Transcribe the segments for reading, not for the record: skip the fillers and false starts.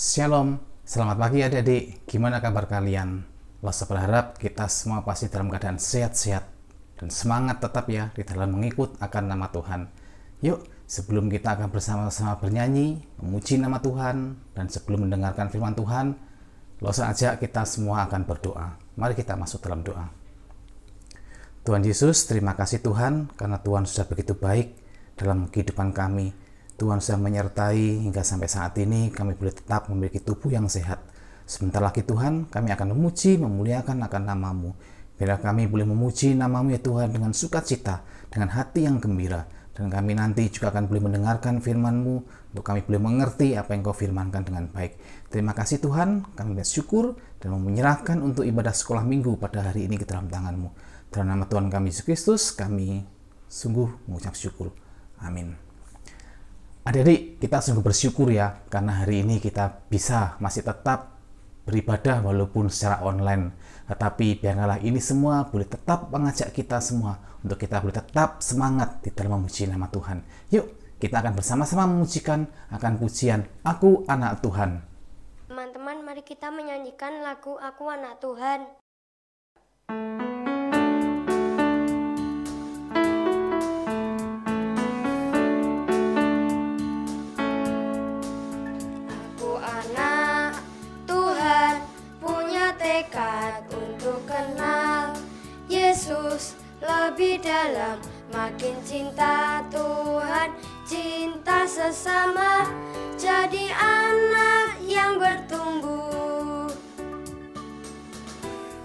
Shalom, selamat pagi adik-adik. Gimana kabar kalian? Saya berharap kita semua pasti dalam keadaan sehat-sehat dan semangat tetap ya di dalam mengikut akan nama Tuhan. Yuk, sebelum kita akan bersama-sama bernyanyi, memuji nama Tuhan, dan sebelum mendengarkan firman Tuhan, langsung aja kita semua akan berdoa. Mari kita masuk dalam doa. Tuhan Yesus, terima kasih Tuhan karena Tuhan sudah begitu baik dalam kehidupan kami. Tuhan sudah menyertai hingga sampai saat ini kami boleh tetap memiliki tubuh yang sehat. Sebentar lagi Tuhan, kami akan memuji, memuliakan akan nama-Mu. Biarlah kami boleh memuji nama-Mu ya Tuhan dengan sukacita, dengan hati yang gembira. Dan kami nanti juga akan boleh mendengarkan firman-Mu, untuk kami boleh mengerti apa yang Kau firmankan dengan baik. Terima kasih Tuhan, kami bersyukur dan menyerahkan untuk ibadah sekolah minggu pada hari ini ke dalam tangan-Mu. Dalam nama Tuhan kami Yesus Kristus, kami sungguh mengucap syukur. Amin. Adik-adik, kita sungguh bersyukur ya, karena hari ini kita bisa masih tetap beribadah walaupun secara online. Tetapi biarlah ini semua boleh tetap mengajak kita semua untuk kita boleh tetap semangat di dalam memuji nama Tuhan. Yuk, kita akan bersama-sama memujikan akan pujian Aku Anak Tuhan. Teman-teman, mari kita menyanyikan lagu Aku Anak Tuhan. Yesus lebih dalam, makin cinta Tuhan, cinta sesama, jadi anak yang bertumbuh.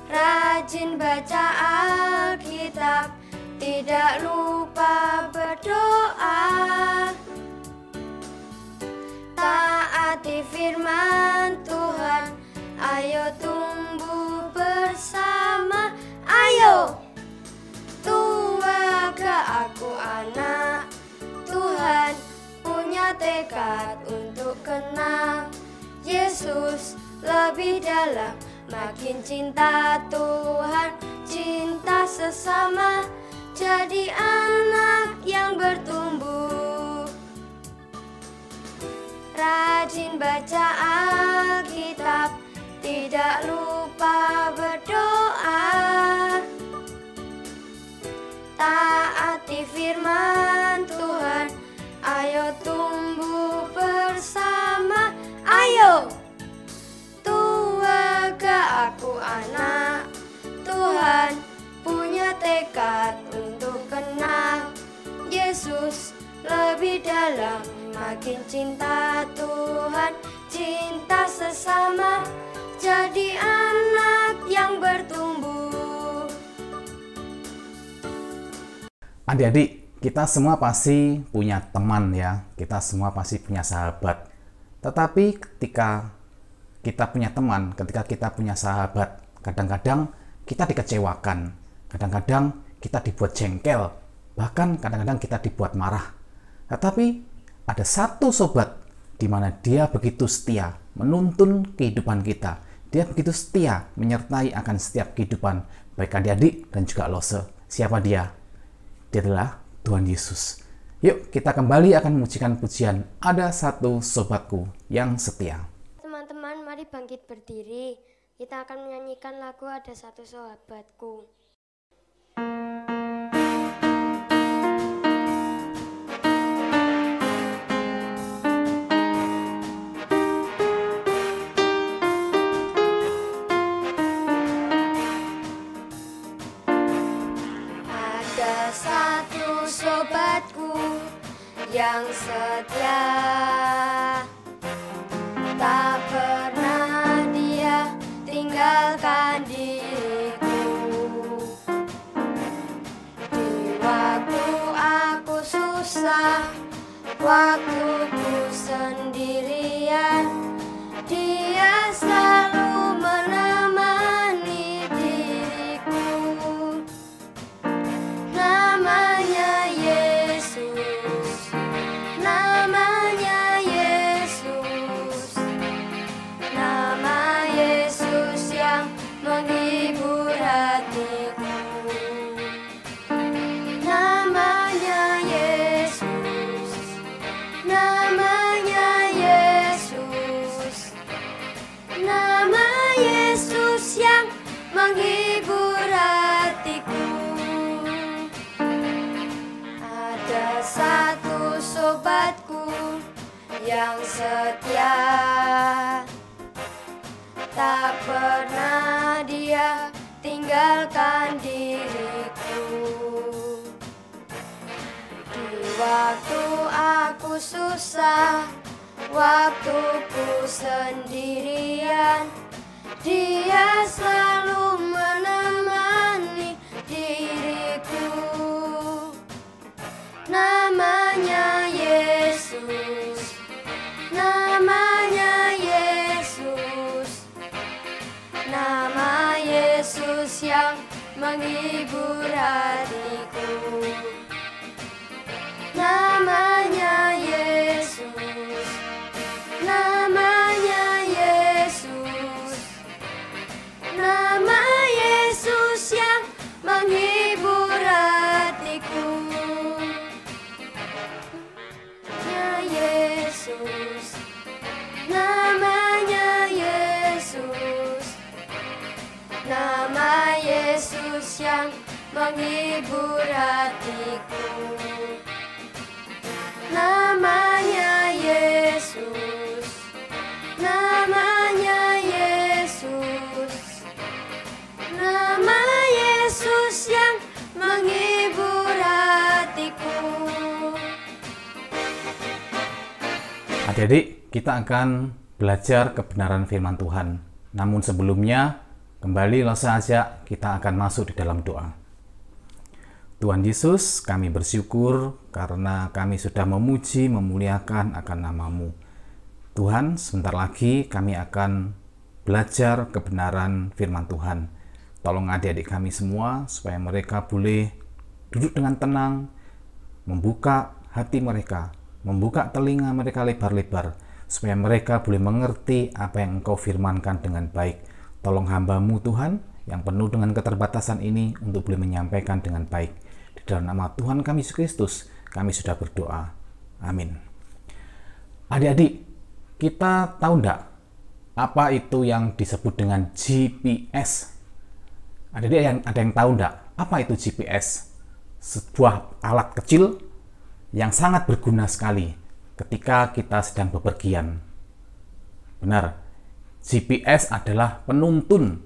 Rajin baca Alkitab, tidak lupa berdoa, taati firman Tuhan, ayo tumbuh bersama. Ayo, tua ke aku anak Tuhan, punya tekad untuk kenal Yesus lebih dalam, makin cinta Tuhan, cinta sesama, jadi anak yang bertumbuh. Rajin baca Alkitab, tidak lupa berdoa, taati firman Tuhan, ayo tumbuh bersama. Ayo, tua ke aku anak Tuhan, punya tekad untuk kenal Yesus lebih dalam, makin cinta Tuhan, cinta sesama, jadi anak yang bertumbuh. Adik-adik, kita semua pasti punya teman ya, kita semua pasti punya sahabat. Tetapi ketika kita punya teman, ketika kita punya sahabat, kadang-kadang kita dikecewakan, kadang-kadang kita dibuat jengkel, bahkan kadang-kadang kita dibuat marah. Tetapi ada satu sobat di mana dia begitu setia menuntun kehidupan kita. Dia begitu setia menyertai akan setiap kehidupan, baik adik-adik dan juga lose. Siapa dia? Dia adalah Tuhan Yesus. Yuk kita kembali akan memujikan pujian Ada Satu Sobatku Yang Setia. Teman-teman, mari bangkit berdiri. Kita akan menyanyikan lagu Ada Satu Sobatku. Satu sobatku yang setia, tak pernah dia tinggalkan diriku. Di waktu aku susah, waktuku sendirian, dia selalu menemani diriku. Namanya Yesus, namanya yang setia. Tak pernah Dia tinggalkan diriku. Di waktu aku susah, waktuku sendirian, Dia selalu menemani diriku. Namanya Yesus, namanya Yesus, nama Yesus yang menghibur hatiku. Namanya Yesus, namanya Yesus, nama Yesus yang menghibur hatiku. Yesus, namanya Yesus, nama Yesus yang menghibur hatiku. Namanya Yesus, namanya Yesus, nama Yesus yang menghibur hatiku. Adik-adik, kita akan belajar kebenaran firman Tuhan. Namun sebelumnya, kembali langsung saja kita akan masuk di dalam doa. Tuhan Yesus, kami bersyukur karena kami sudah memuji, memuliakan akan nama-Mu. Tuhan, sebentar lagi kami akan belajar kebenaran firman Tuhan. Tolong adik-adik kami semua supaya mereka boleh duduk dengan tenang, membuka hati mereka, membuka telinga mereka lebar-lebar, supaya mereka boleh mengerti apa yang Engkau firmankan dengan baik. Tolong hamba-Mu Tuhan, yang penuh dengan keterbatasan ini, untuk boleh menyampaikan dengan baik. Di dalam nama Tuhan kami Yesus Kristus, kami sudah berdoa. Amin. Adik-adik, kita tahu enggak apa itu yang disebut dengan GPS? Adik-adik ada yang tahu enggak apa itu GPS? Sebuah alat kecil yang sangat berguna sekali ketika kita sedang bepergian. Benar, GPS adalah penuntun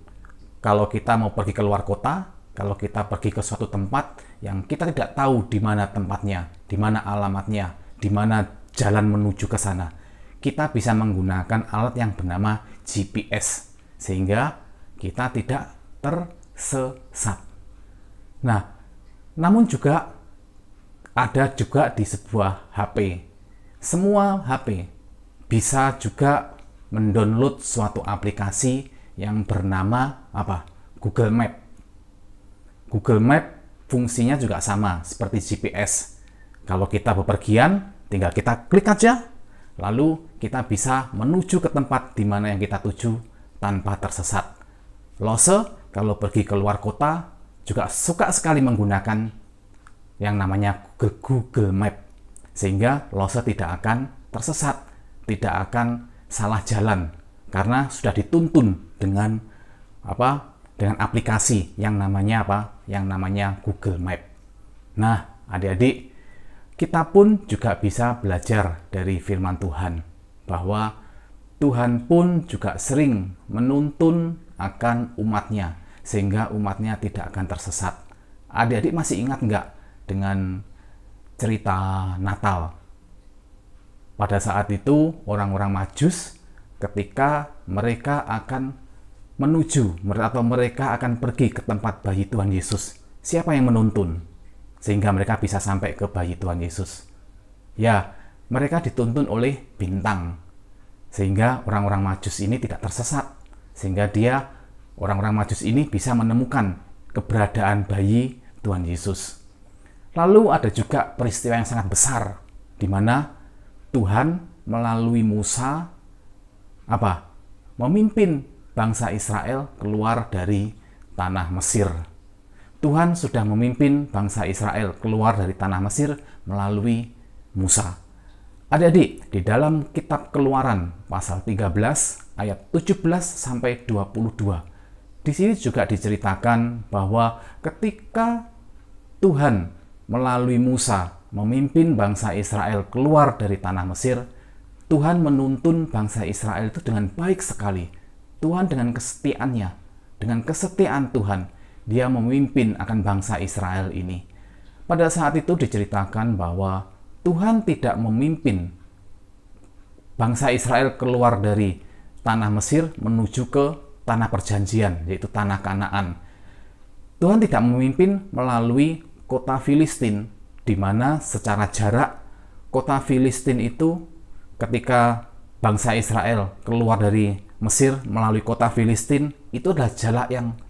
kalau kita mau pergi ke luar kota, kalau kita pergi ke suatu tempat yang kita tidak tahu di mana tempatnya, di mana alamatnya, di mana jalan menuju ke sana. Kita bisa menggunakan alat yang bernama GPS sehingga kita tidak tersesat. Nah, namun juga ada juga di sebuah HP. Semua HP bisa juga mendownload suatu aplikasi yang bernama apa? Google Map. Google Map fungsinya juga sama seperti GPS. Kalau kita bepergian, tinggal kita klik aja, lalu kita bisa menuju ke tempat di mana yang kita tuju tanpa tersesat. Lose kalau pergi ke luar kota juga suka sekali menggunakan yang namanya Google Map, sehingga Lose tidak akan tersesat, tidak akan salah jalan, karena sudah dituntun dengan apa? Dengan aplikasi yang namanya apa? Yang namanya Google Map. Nah, adik-adik, kita pun juga bisa belajar dari firman Tuhan bahwa Tuhan pun juga sering menuntun akan umatnya, sehingga umatnya tidak akan tersesat. Adik-adik masih ingat enggak dengan cerita Natal? Pada saat itu orang-orang Majus ketika mereka akan menuju atau mereka akan pergi ke tempat bayi Tuhan Yesus, siapa yang menuntun sehingga mereka bisa sampai ke bayi Tuhan Yesus? Ya, mereka dituntun oleh bintang, sehingga orang-orang Majus ini tidak tersesat, sehingga orang-orang Majus ini bisa menemukan keberadaan bayi Tuhan Yesus. Lalu ada juga peristiwa yang sangat besar di mana Tuhan melalui Musa memimpin bangsa Israel keluar dari tanah Mesir. Tuhan sudah memimpin bangsa Israel keluar dari tanah Mesir melalui Musa. Adik-adik, di dalam kitab Keluaran pasal 13 ayat 17 sampai 22. Di sini juga diceritakan bahwa ketika Tuhan melalui Musa memimpin bangsa Israel keluar dari tanah Mesir, Tuhan menuntun bangsa Israel itu dengan baik sekali. Tuhan dengan kesetiaannya, dengan kesetiaan Tuhan, dia memimpin akan bangsa Israel ini. Pada saat itu diceritakan bahwa Tuhan tidak memimpin bangsa Israel keluar dari tanah Mesir menuju ke tanah perjanjian, yaitu tanah Kanaan. Tuhan tidak memimpin melalui kota Filistin, di mana secara jarak kota Filistin itu ketika bangsa Israel keluar dari Mesir melalui kota Filistin, itu adalah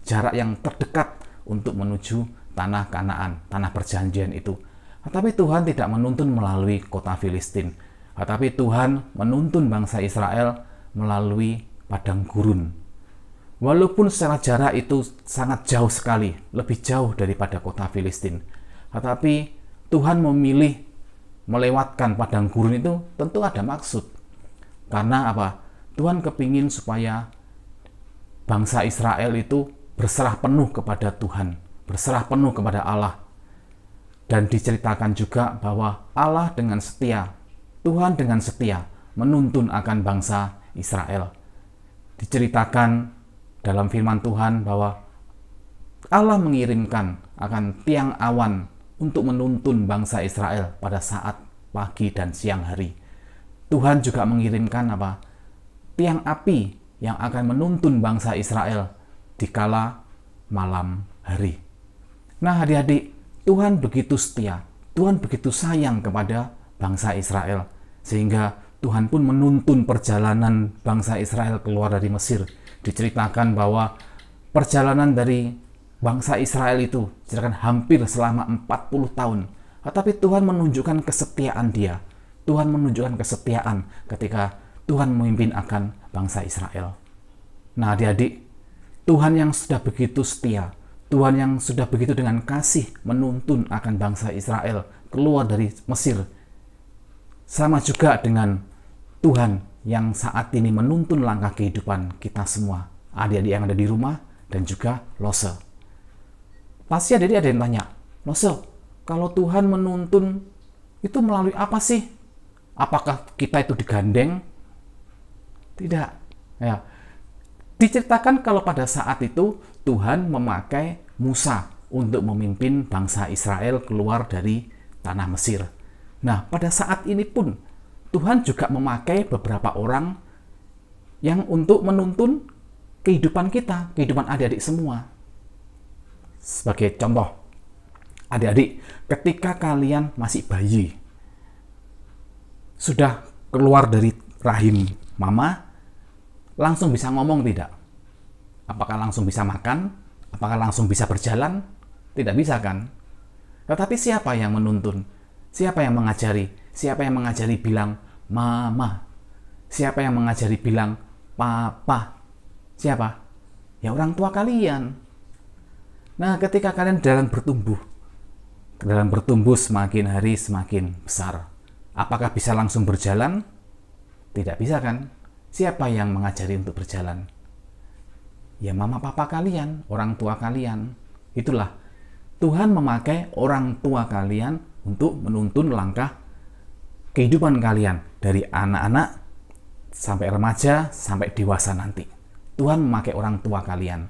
jarak yang terdekat untuk menuju tanah Kanaan, tanah perjanjian itu. Tetapi Tuhan tidak menuntun melalui kota Filistin, tetapi Tuhan menuntun bangsa Israel melalui padang gurun. Walaupun secara jarak itu sangat jauh sekali, lebih jauh daripada kota Filistin, tetapi Tuhan memilih melewatkan padang gurun itu tentu ada maksud. Karena apa? Tuhan kepingin supaya bangsa Israel itu berserah penuh kepada Tuhan, berserah penuh kepada Allah. Dan diceritakan juga bahwa Allah dengan setia, Tuhan dengan setia menuntun akan bangsa Israel. Diceritakan dalam firman Tuhan bahwa Allah mengirimkan akan tiang awan untuk menuntun bangsa Israel pada saat pagi dan siang hari. Tuhan juga mengirimkan apa? Tiang api yang akan menuntun bangsa Israel di kala malam hari. Nah, adik-adik, Tuhan begitu setia, Tuhan begitu sayang kepada bangsa Israel, sehingga Tuhan pun menuntun perjalanan bangsa Israel keluar dari Mesir. Diceritakan bahwa perjalanan dari bangsa Israel itu diceritakan hampir selama 40 tahun. Tetapi Tuhan menunjukkan kesetiaan dia. Tuhan menunjukkan kesetiaan ketika Tuhan memimpin akan bangsa Israel. Nah, adik-adik, Tuhan yang sudah begitu setia, Tuhan yang sudah begitu dengan kasih menuntun akan bangsa Israel keluar dari Mesir, sama juga dengan Tuhan yang saat ini menuntun langkah kehidupan kita semua, adik-adik yang ada di rumah dan juga Lose. Pasti adik-adik ada yang tanya, Lose, kalau Tuhan menuntun itu melalui apa sih? Apakah kita itu digandeng? Tidak. Ya. Diceritakan kalau pada saat itu Tuhan memakai Musa untuk memimpin bangsa Israel keluar dari tanah Mesir. Nah, pada saat ini pun Tuhan juga memakai beberapa orang yang untuk menuntun kehidupan kita, kehidupan adik-adik semua. Sebagai contoh, adik-adik, ketika kalian masih bayi, sudah keluar dari rahim mama, langsung bisa ngomong tidak? Apakah langsung bisa makan? Apakah langsung bisa berjalan? Tidak bisa kan? Tetapi siapa yang menuntun? Siapa yang mengajari? Siapa yang mengajari bilang mama? Siapa yang mengajari bilang papa? Siapa? Ya orang tua kalian. Nah, ketika kalian dalam bertumbuh semakin hari semakin besar, apakah bisa langsung berjalan? Tidak bisa kan? Siapa yang mengajari untuk berjalan? Ya mama papa kalian, orang tua kalian. Itulah, Tuhan memakai orang tua kalian untuk menuntun langkah kehidupan kalian dari anak-anak sampai remaja sampai dewasa nanti. Tuhan memakai orang tua kalian.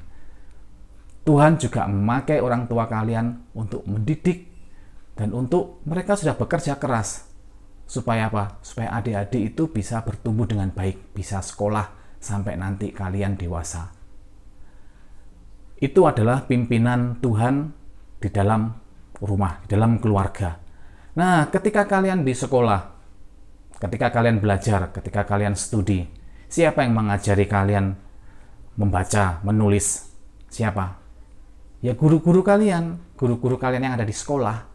Tuhan juga memakai orang tua kalian untuk mendidik dan untuk mereka sudah bekerja keras. Supaya apa? Supaya adik-adik itu bisa bertumbuh dengan baik, bisa sekolah sampai nanti kalian dewasa. Itu adalah pimpinan Tuhan di dalam rumah, di dalam keluarga. Nah, ketika kalian di sekolah, ketika kalian belajar, ketika kalian studi, siapa yang mengajari kalian membaca, menulis? Siapa? Ya guru-guru kalian yang ada di sekolah.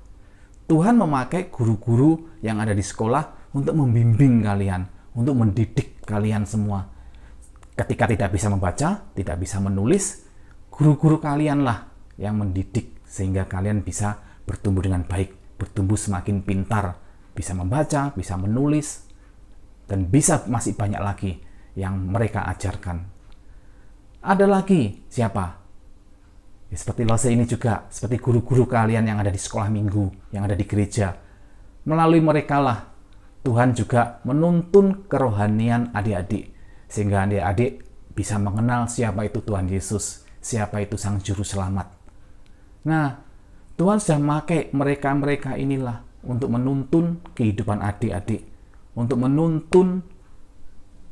Tuhan memakai guru-guru yang ada di sekolah untuk membimbing kalian, untuk mendidik kalian semua. Ketika tidak bisa membaca, tidak bisa menulis, guru-guru kalianlah yang mendidik sehingga kalian bisa bertumbuh dengan baik, bertumbuh semakin pintar, bisa membaca, bisa menulis, dan bisa masih banyak lagi yang mereka ajarkan. Ada lagi siapa? Ya, seperti Lose ini juga, seperti guru-guru kalian yang ada di sekolah minggu, yang ada di gereja. Melalui mereka lah Tuhan juga menuntun kerohanian adik-adik, sehingga adik-adik bisa mengenal siapa itu Tuhan Yesus, siapa itu Sang Juru Selamat. Nah, Tuhan sudah memakai mereka-mereka inilah untuk menuntun kehidupan adik-adik, untuk menuntun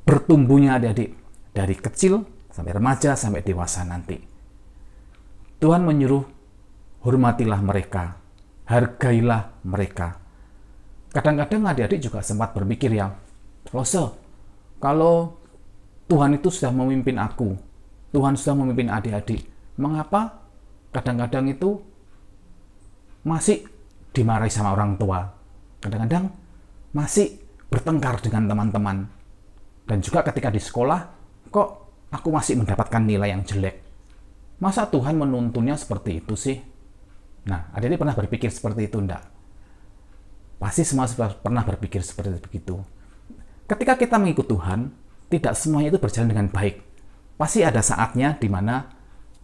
bertumbuhnya adik-adik dari kecil sampai remaja sampai dewasa nanti. Tuhan menyuruh, hormatilah mereka, hargailah mereka. Kadang-kadang adik-adik juga sempat berpikir ya, Lose, kalau Tuhan itu sudah memimpin aku, Tuhan sudah memimpin adik-adik, mengapa kadang-kadang itu masih dimarahi sama orang tua? Kadang-kadang masih bertengkar dengan teman-teman. Dan juga ketika di sekolah, kok aku masih mendapatkan nilai yang jelek? Masa Tuhan menuntunnya seperti itu sih? Nah, adik-adik pernah berpikir seperti itu enggak? Pasti semua pernah berpikir seperti itu. Ketika kita mengikut Tuhan, tidak semuanya itu berjalan dengan baik. Pasti ada saatnya di mana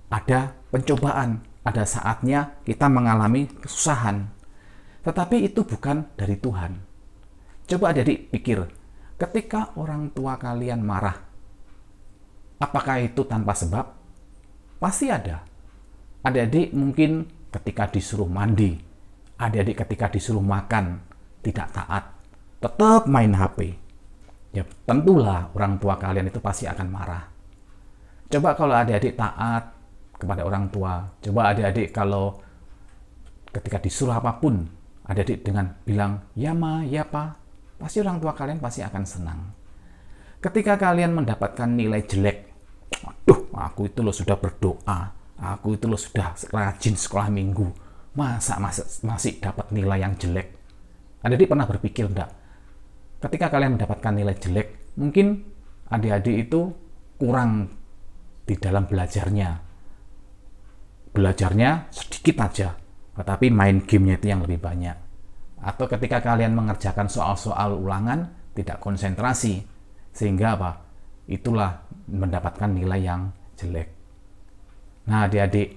ada pencobaan, ada saatnya kita mengalami kesusahan. Tetapi itu bukan dari Tuhan. Coba adik-adik pikir, ketika orang tua kalian marah, apakah itu tanpa sebab? Pasti ada. Adik-adik mungkin ketika disuruh mandi, adik-adik ketika disuruh makan, tidak taat, tetap main HP. Ya tentulah orang tua kalian itu pasti akan marah. Coba kalau adik-adik taat kepada orang tua, coba adik-adik kalau ketika disuruh apapun, adik-adik dengan bilang, ya ma, ya pa, pasti orang tua kalian pasti akan senang. Ketika kalian mendapatkan nilai jelek, aduh, aku itu loh sudah berdoa, aku itu loh sudah rajin sekolah minggu, masa masih dapat nilai yang jelek? Adik-adik pernah berpikir enggak? Ketika kalian mendapatkan nilai jelek, mungkin adik-adik itu kurang di dalam belajarnya. Belajarnya sedikit aja, tetapi main gamenya itu yang lebih banyak. Atau ketika kalian mengerjakan soal-soal ulangan, tidak konsentrasi, sehingga apa? Itulah mendapatkan nilai yang jelek. Nah adik-adik,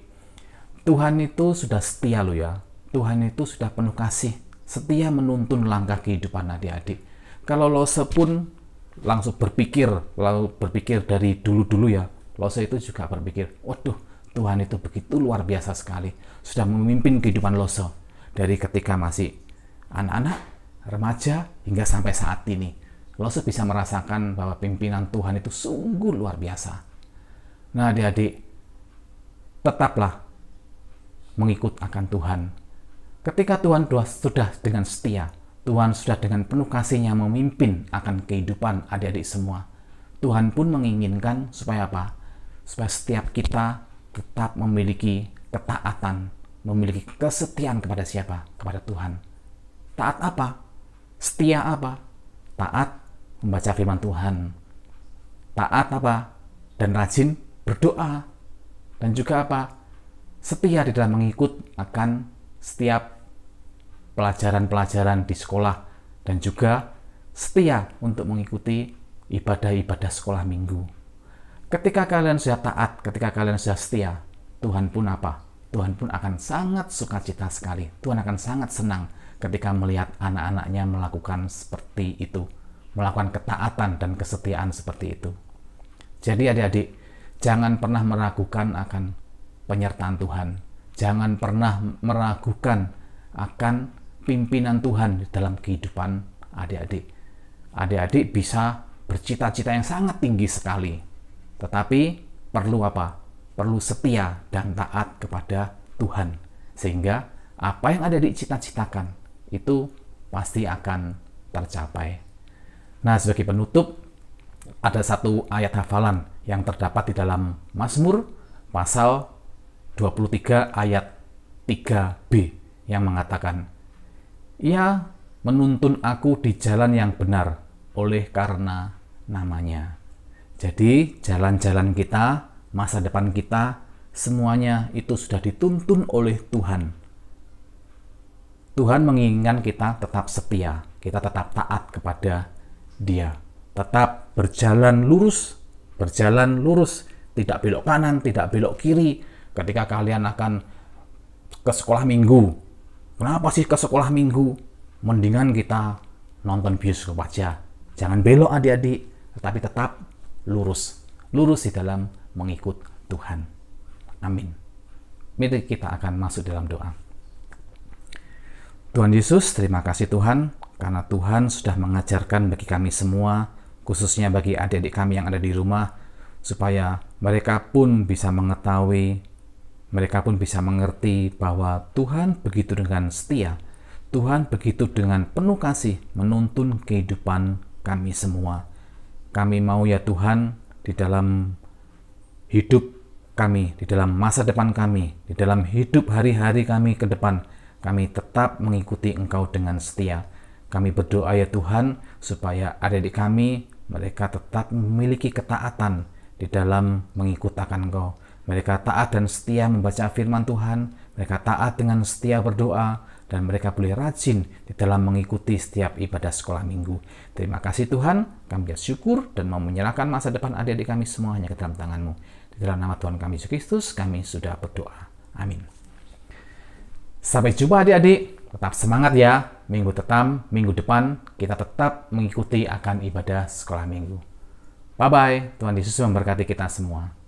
Tuhan itu sudah setia loh ya. Tuhan itu sudah penuh kasih, setia menuntun langkah kehidupan adik-adik. Kalau Lose pun langsung berpikir dari dulu-dulu ya, Lose itu juga berpikir, waduh, Tuhan itu begitu luar biasa sekali, sudah memimpin kehidupan Lose dari ketika masih anak-anak, remaja, hingga sampai saat ini. Lose bisa merasakan bahwa pimpinan Tuhan itu sungguh luar biasa. Nah adik-adik, tetaplah mengikut akan Tuhan. Ketika Tuhan sudah dengan setia, Tuhan sudah dengan penuh kasih-Nya memimpin akan kehidupan adik-adik semua. Tuhan pun menginginkan supaya apa? Supaya setiap kita tetap memiliki ketaatan, memiliki kesetiaan kepada siapa? Kepada Tuhan. Taat apa? Setia apa? Taat membaca firman Tuhan. Taat apa? Dan rajin berdoa. Dan juga apa? Setia di dalam mengikut akan setiap pelajaran-pelajaran di sekolah, dan juga setia untuk mengikuti ibadah-ibadah sekolah minggu. Ketika kalian sudah taat, ketika kalian sudah setia, Tuhan pun apa? Tuhan pun akan sangat sukacita sekali. Tuhan akan sangat senang ketika melihat anak-anaknya melakukan seperti itu, melakukan ketaatan dan kesetiaan seperti itu. Jadi adik-adik, jangan pernah meragukan akan penyertaan Tuhan. Jangan pernah meragukan akan pimpinan Tuhan dalam kehidupan adik-adik. Adik-adik bisa bercita-cita yang sangat tinggi sekali, tetapi perlu apa? Perlu setia dan taat kepada Tuhan, sehingga apa yang adik-adik cita-citakan itu pasti akan tercapai. Nah, sebagai penutup, ada satu ayat hafalan yang terdapat di dalam Mazmur pasal 23 ayat 3b yang mengatakan, Ia menuntun aku di jalan yang benar oleh karena namanya. Jadi jalan-jalan kita, masa depan kita, semuanya itu sudah dituntun oleh Tuhan. Tuhan menginginkan kita tetap setia, kita tetap taat kepada Dia, tetap berjalan lurus, tidak belok kanan, tidak belok kiri. Ketika kalian akan ke sekolah minggu, kenapa sih ke sekolah minggu? Mendingan kita nonton bioskop aja. Jangan belok adik-adik, tetapi tetap lurus di dalam mengikut Tuhan. Amin. Mari kita akan masuk dalam doa. Tuhan Yesus, terima kasih Tuhan, karena Tuhan sudah mengajarkan bagi kami semua, khususnya bagi adik-adik kami yang ada di rumah, supaya mereka pun bisa mengetahui, mereka pun bisa mengerti bahwa Tuhan begitu dengan setia, Tuhan begitu dengan penuh kasih menuntun kehidupan kami semua. Kami mau ya Tuhan, di dalam hidup kami, di dalam masa depan kami, di dalam hidup hari-hari kami ke depan, kami tetap mengikuti Engkau dengan setia. Kami berdoa ya Tuhan, supaya adik-adik kami, mereka tetap memiliki ketaatan di dalam mengikut akan Engkau. Mereka taat dan setia membaca firman Tuhan, mereka taat dengan setia berdoa, dan mereka boleh rajin di dalam mengikuti setiap ibadah sekolah minggu. Terima kasih Tuhan, kami bersyukur dan mau menyerahkan masa depan adik-adik kami semuanya ke dalam tangan-Mu. Di dalam nama Tuhan kami Yesus Kristus, kami sudah berdoa. Amin. Sampai jumpa adik-adik, tetap semangat ya. Minggu depan kita tetap mengikuti akan ibadah sekolah minggu. Bye-bye, Tuhan Yesus memberkati kita semua.